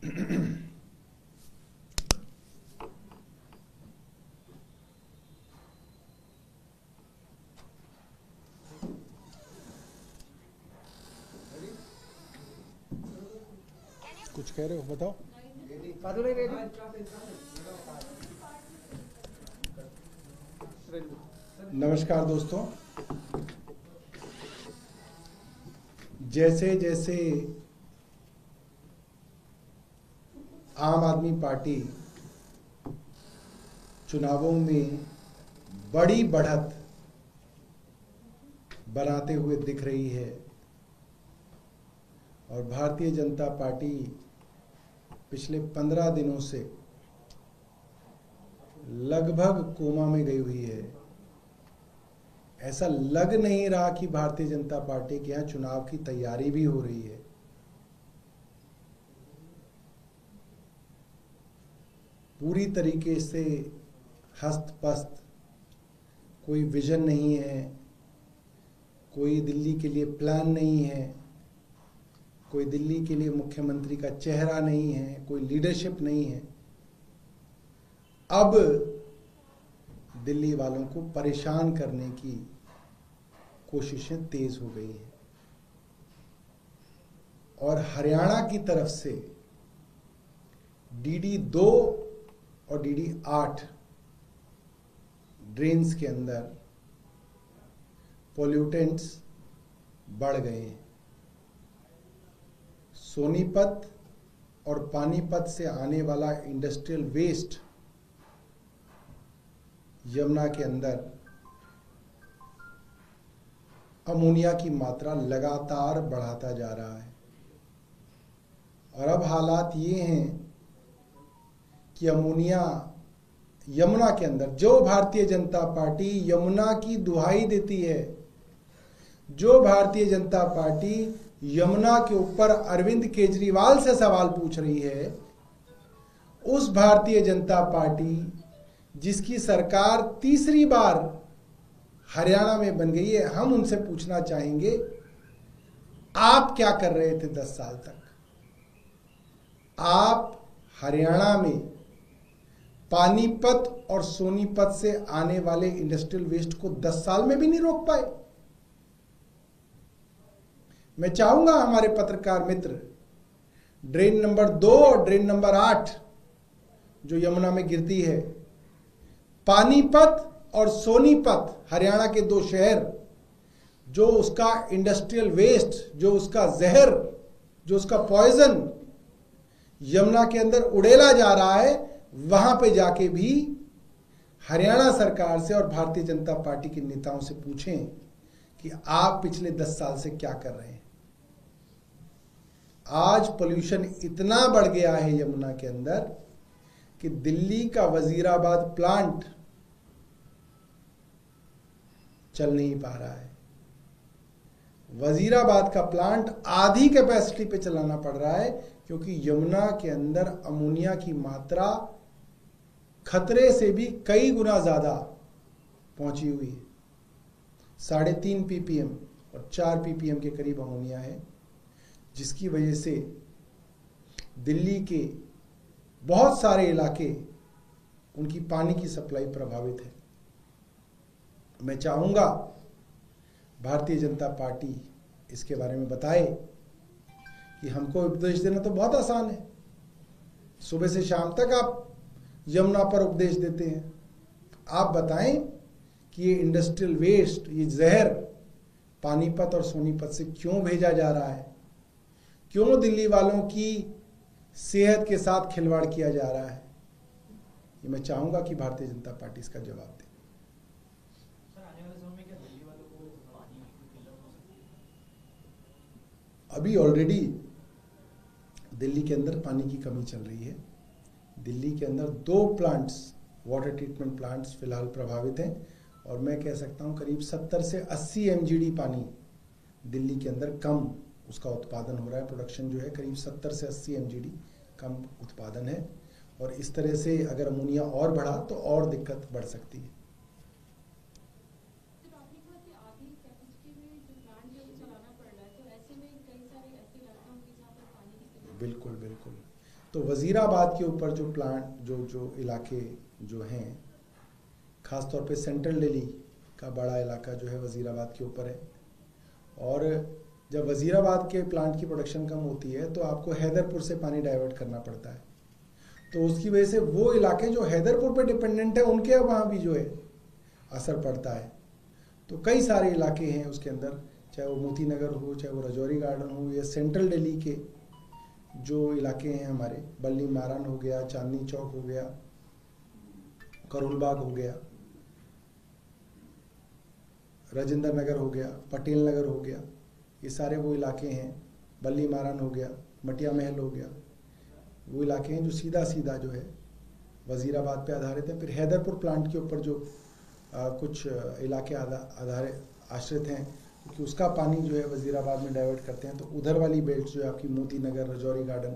कुछ कह रहे हो, बताओ। नमस्कार दोस्तों, जैसे जैसे आम आदमी पार्टी चुनावों में बड़ी बढ़त बनाते हुए दिख रही है और भारतीय जनता पार्टी पिछले 15 दिनों से लगभग कोमा में गई हुई है। ऐसा लग नहीं रहा कि भारतीय जनता पार्टी के यहाँ चुनाव की तैयारी भी हो रही है। पूरी तरीके से हस्त-पस्त, कोई विजन नहीं है, कोई दिल्ली के लिए प्लान नहीं है, कोई दिल्ली के लिए मुख्यमंत्री का चेहरा नहीं है, कोई लीडरशिप नहीं है। अब दिल्ली वालों को परेशान करने की कोशिशें तेज हो गई हैं और हरियाणा की तरफ से डीडी 2 और डीडी 8 ड्रेन्स के अंदर पोल्यूटेंट्स बढ़ गए हैं। सोनीपत और पानीपत से आने वाला इंडस्ट्रियल वेस्ट यमुना के अंदर अमोनिया की मात्रा लगातार बढ़ाता जा रहा है और अब हालात ये हैं कि अमोनिया यमुना के अंदर, जो भारतीय जनता पार्टी यमुना की दुहाई देती है, जो भारतीय जनता पार्टी यमुना के ऊपर अरविंद केजरीवाल से सवाल पूछ रही है, उस भारतीय जनता पार्टी जिसकी सरकार तीसरी बार हरियाणा में बन गई है, हम उनसे पूछना चाहेंगे, आप क्या कर रहे थे 10 साल तक? आप हरियाणा में पानीपत और सोनीपत से आने वाले इंडस्ट्रियल वेस्ट को 10 साल में भी नहीं रोक पाए। मैं चाहूंगा हमारे पत्रकार मित्र ड्रेन नंबर 2 और ड्रेन नंबर 8 जो यमुना में गिरती है, पानीपत और सोनीपत हरियाणा के 2 शहर, जो उसका इंडस्ट्रियल वेस्ट, जो उसका जहर, जो उसका पॉइजन यमुना के अंदर उड़ेला जा रहा है, वहां पे जाके भी हरियाणा सरकार से और भारतीय जनता पार्टी के नेताओं से पूछें कि आप पिछले 10 साल से क्या कर रहे हैं। आज पोल्यूशन इतना बढ़ गया है यमुना के अंदर कि दिल्ली का वजीराबाद प्लांट चल नहीं पा रहा है। वजीराबाद का प्लांट आधी कैपेसिटी पे चलाना पड़ रहा है क्योंकि यमुना के अंदर अमोनिया की मात्रा खतरे से भी कई गुना ज्यादा पहुंची हुई है। 3.5 ppm और 4 ppm के करीब अमोनिया है, जिसकी वजह से दिल्ली के बहुत सारे इलाके, उनकी पानी की सप्लाई प्रभावित है। मैं चाहूंगा भारतीय जनता पार्टी इसके बारे में बताए कि हमको उपदेश देना तो बहुत आसान है, सुबह से शाम तक आप यमुना पर उपदेश देते हैं। आप बताएं कि ये इंडस्ट्रियल वेस्ट, ये जहर पानीपत और सोनीपत से क्यों भेजा जा रहा है, क्यों दिल्ली वालों की सेहत के साथ खिलवाड़ किया जा रहा है। ये मैं चाहूंगा कि भारतीय जनता पार्टी इसका जवाब दे। अभी ऑलरेडी दिल्ली के अंदर पानी की कमी चल रही है। दिल्ली के अंदर 2 प्लांट्स, वाटर ट्रीटमेंट प्लांट्स फिलहाल प्रभावित हैं और मैं कह सकता हूं करीब 70 से 80 mgd पानी दिल्ली के अंदर कम उसका उत्पादन हो रहा है। प्रोडक्शन जो है करीब 70 से 80 mgd कम उत्पादन है और इस तरह से अगर अमोनिया और बढ़ा तो और दिक्कत बढ़ सकती है। बिल्कुल बिल्कुल, तो वजीराबाद के ऊपर जो प्लांट जो इलाके जो हैं, ख़ास तौर पे सेंट्रल दिल्ली का बड़ा इलाका जो है वजीराबाद के ऊपर है। और जब वजीराबाद के प्लांट की प्रोडक्शन कम होती है तो आपको हैदरपुर से पानी डाइवर्ट करना पड़ता है। तो उसकी वजह से वो इलाके जो हैदरपुर पे डिपेंडेंट है उनके वहाँ भी जो है असर पड़ता है। तो कई सारे इलाके हैं उसके अंदर, चाहे वो मोती नगर हो, चाहे वो रजौरी गार्डन हो, या सेंट्रल दिल्ली के जो इलाके हैं हमारे, बल्ली मारान हो गया, चांदनी चौक हो गया, करोल बाग हो गया, राजेंद्र नगर हो गया, पटेल नगर हो गया, ये सारे वो इलाके हैं, बल्ली मारान हो गया, मटिया महल हो गया, वो इलाके हैं जो सीधा सीधा जो है वजीराबाद पे आधारित है। फिर हैदरपुर प्लांट के ऊपर जो कुछ इलाके आधारित आश्रित हैं, क्योंकि उसका पानी जो है वजीराबाद में डाइवर्ट करते हैं। तो उधर वाली बेल्ट जो है आपकी मोती नगर, रजौरी गार्डन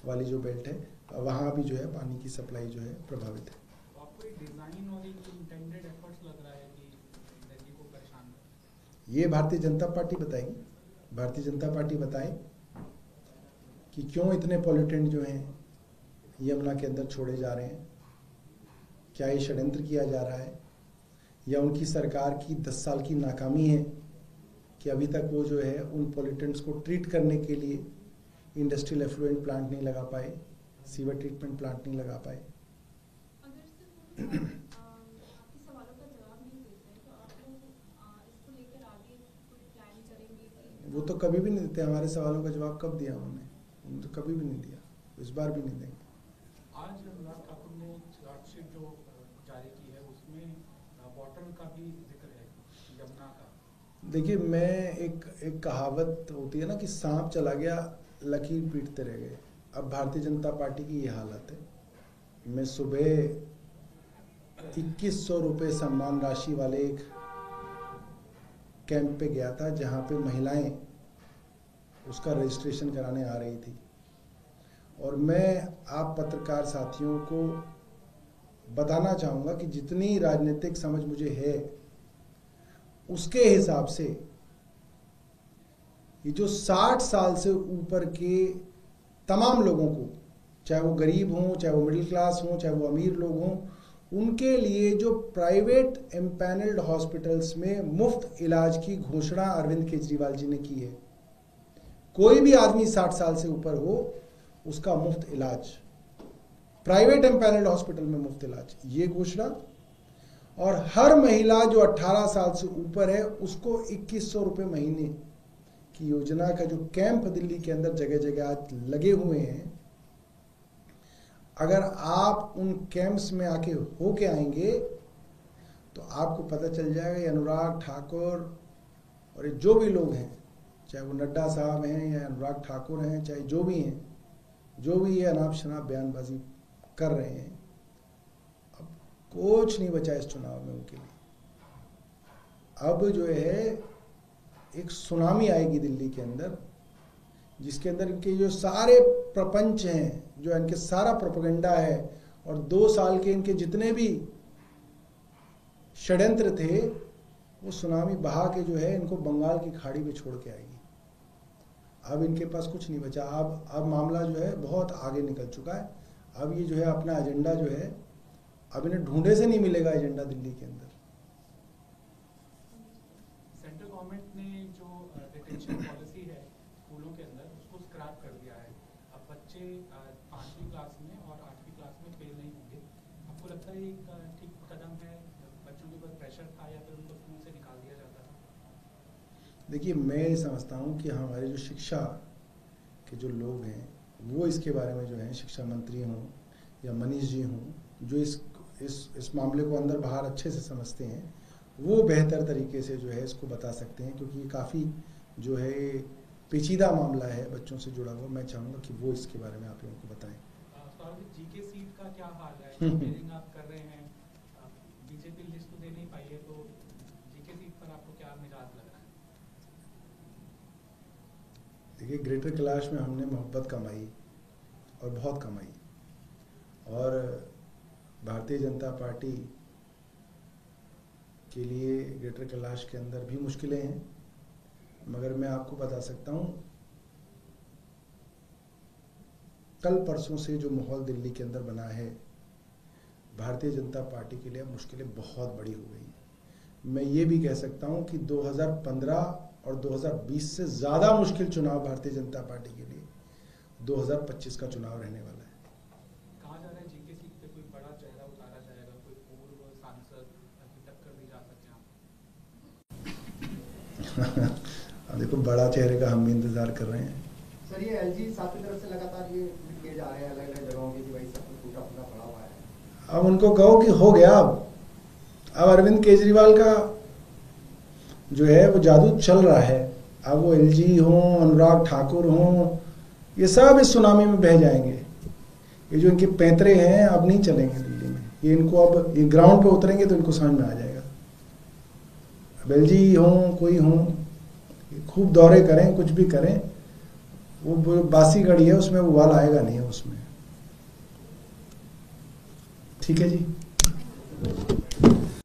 वाली जो बेल्ट है, वहाँ भी जो है पानी की सप्लाई जो है प्रभावित है। तो आपको एक डिजाइन और एक इंटेंडेड एफर्ट्स लग रहा है कि दिल्ली को परेशान कर, ये भारतीय जनता पार्टी बताएगी। भारतीय जनता पार्टी बताए कि क्यों इतने पॉल्यूटेंट जो हैं यमुना के अंदर छोड़े जा रहे हैं, क्या ये षड्यंत्र किया जा रहा है, या उनकी सरकार की 10 साल की नाकामी है कि अभी तक वो जो है उन पॉल्यूटेंट्स को ट्रीट करने के लिए इंडस्ट्रियल एफ्लुएंट प्लांट नहीं लगा पाए, सीवर ट्रीटमेंट प्लांट नहीं लगा पाए। अगर सिर्फ आपके सवालों का जवाब नहीं देते हैं तो आप लोग इसको लेकर आगे कोई प्लान करेंगे कि? वो तो कभी भी नहीं देते। हमारे सवालों का जवाब कब दिया उन्होंने तो कभी भी नहीं दिया, इस बार भी नहीं देंगे। आज अनुराग ठाकुर ने चार्जशीट जो जारी की है उसमें वाटर का भी जिक्र है, यमुना का। देखिए, मैं एक कहावत होती है ना कि सांप चला गया लकीर पीटते रह गए। अब भारतीय जनता पार्टी की ये हालत है। मैं सुबह 2100 रुपये सम्मान राशि वाले एक कैंप पे गया था जहाँ पे महिलाएं उसका रजिस्ट्रेशन कराने आ रही थी, और मैं आप पत्रकार साथियों को बताना चाहूँगा कि जितनी राजनीतिक समझ मुझे है उसके हिसाब से ये जो 60 साल से ऊपर के तमाम लोगों को, चाहे वो गरीब हों, चाहे वो मिडिल क्लास हों, चाहे वो अमीर लोग हों, उनके लिए जो प्राइवेट एम्पैनल्ड हॉस्पिटल्स में मुफ्त इलाज की घोषणा अरविंद केजरीवाल जी ने की है। कोई भी आदमी 60 साल से ऊपर हो उसका मुफ्त इलाज, प्राइवेट एम्पैनल्ड हॉस्पिटल में मुफ्त इलाज, ये घोषणा। और हर महिला जो 18 साल से ऊपर है उसको 2100 रुपये महीने की योजना का जो कैंप दिल्ली के अंदर जगह जगह आज लगे हुए हैं, अगर आप उन कैंप्स में आके होके आएंगे तो आपको पता चल जाएगा ये अनुराग ठाकुर और ये जो भी लोग हैं, चाहे वो नड्डा साहब हैं या अनुराग ठाकुर हैं, चाहे जो भी हैं, जो भी ये अनाप शनाप बयानबाजी कर रहे हैं, अब कुछ नहीं बचा इस चुनाव में उनके लिए। अब जो है एक सुनामी आएगी दिल्ली के अंदर, जिसके अंदर इनके जो सारे प्रपंच हैं, जो इनके सारा प्रोपेगेंडा है, और 2 साल के इनके जितने भी षड्यंत्र थे, वो सुनामी बहा के जो है इनको बंगाल की खाड़ी में छोड़ के आएगी। अब इनके पास कुछ नहीं बचा। अब मामला जो है बहुत आगे निकल चुका है। अब ये जो है अपना एजेंडा जो है, अब इन्हें ढूंढे से नहीं मिलेगा एजेंडा दिल्ली के अंदर। सेंट्रल गवर्नमेंट ने जो डिटेंशन पॉलिसी है स्कूलों के अंदर उसको स्क्रैप कर दिया है। अब बच्चे 5वीं क्लास में और 8वीं क्लास में फेल नहीं होंगे। आपको लगता है एक ठीक कदम है? बच्चों के ऊपर प्रेशर था या फिर उनको स्कूल से निकाल दिया जाता था? देखिए, मैं समझता हूँ कि हमारे जो शिक्षा के जो लोग हैं वो इसके बारे में जो है, शिक्षा मंत्री हों या मनीष जी हों, जो इस मामले को अंदर बाहर अच्छे से समझते हैं, वो बेहतर तरीके से जो है इसको बता सकते हैं, क्योंकि ये काफ़ी जो है पेचीदा मामला है बच्चों से जुड़ा हुआ। मैं चाहूँगा कि वो इसके बारे में आप लोगों को बताएं। जीके सीट का क्या हाल है? हियरिंग आप कर रहे हैं, बीजेपी लिस्ट तो दे नहीं पाई है, तो जीके सीट पर आपको क्या मिजाज लग रहा है? देखिए, ग्रेटर कैलाश में हमने मोहब्बत कमाई और बहुत कमाई, और भारतीय जनता पार्टी के लिए ग्रेटर कैलाश के अंदर भी मुश्किलें हैं, मगर मैं आपको बता सकता हूँ कल परसों से जो माहौल दिल्ली के अंदर बना है, भारतीय जनता पार्टी के लिए मुश्किलें बहुत बड़ी हो गई। मैं ये भी कह सकता हूं कि 2015 और 2020 से ज़्यादा मुश्किल चुनाव भारतीय जनता पार्टी के लिए 2025 का चुनाव रहने वाला है। कहा जा रहा है जीके सीट पे कोई बड़ा चेहरा उतारा जाएगा, कोई पूर्व सांसद की टक्कर दी जा सकते हैं। देखो, बड़ा चेहरे का हम भी इंतजार कर रहे हैं। सर, ये एलजी साहब की तरफ से लगातार ये किए जा रहे हैं अलग अलग जगहों की कि भाई सब कुछ टूटा फूटा पड़ा हुआ है। अब उनको कहो कि हो गया। अब अरविंद केजरीवाल का जो है वो जादू चल रहा है। अब वो एलजी हों, अनुराग ठाकुर हों, ये सब इस सुनामी में बह जाएंगे। ये जो इनके पैंतरे हैं अब नहीं चलेंगे दिल्ली में। ये इनको अब ये ग्राउंड पे उतरेंगे तो इनको समझ में आ जाएगा। अब एलजी हों, कोई हों, खूब दौरे करें, कुछ भी करें, वो बासी घड़ी है, उसमें उबाल आएगा नहीं है उसमें। ठीक है जी।